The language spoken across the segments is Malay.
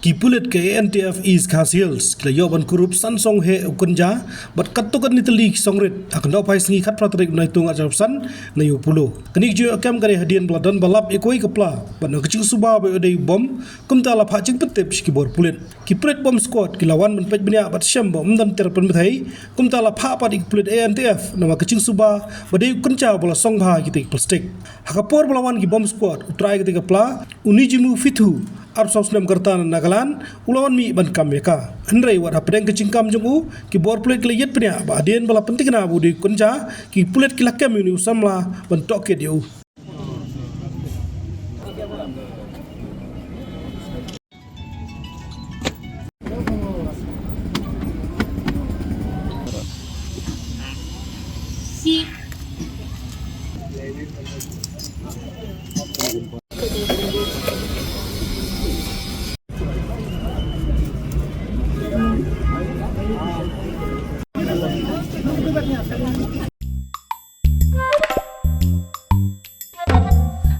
ki Pulit ke NTF East Hills kila yoban Kurup sansong he Kynja bat katukan ni telik songrit akan daw pai sengi khat pratrik nai tung ajarsan na yu Polo kenik ju akam kare hadian bladan balap ekoi kepla bat na kecing suba be odei bom kumta la phaching petep ki bor Pulit ki Pulit bom squad kilawan men pej benia bat syam bom dan terpen bethai kumta la pha pat ik Pulit NTF nama kecing suba badei Kynja bola song bha kitik plastik hakapor belawan ki bom squad utrai ketika pla unijimu fitu Arsos nam kertan Nagaland ulawan mi ban kameka Henry wat apdeng kecingkam jungu ki bor Pulit keliyet penya ba adien bala penting na budi Kynja ki Pulit kilakam ni usamla ban toke diu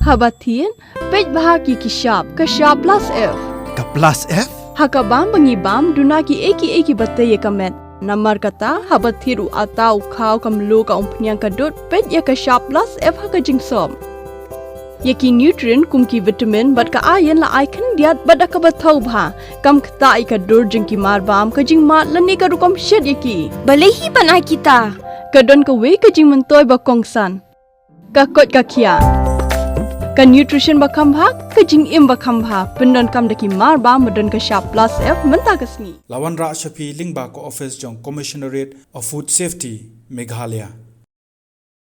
Habatin, pej bahagi kishap, kashap plus F. Ka plus F? Hakabam bangibam dunaki eki batay kamet. Namar kata habathiru atau kau kamlu ka umpnyang kadut pej ya kashap plus F hakajing som. Yaki nutrient kumki vitamin bat ka ayan la icon diat bat akabatau bha. Kam kata ikadur jengki marbam kajing mat lani karukam shed yaki. Balehi banai kita. Kadon ka we kajing mentoy bakongsan. Kakot kakia. Ka nutrition bakam bha kajing im bakam bha pendon kam daki marba medon ka sharp plus F menta kasni Lawan Ra Shafi Lingba ko office jong Commissionerate of Food Safety Meghalaya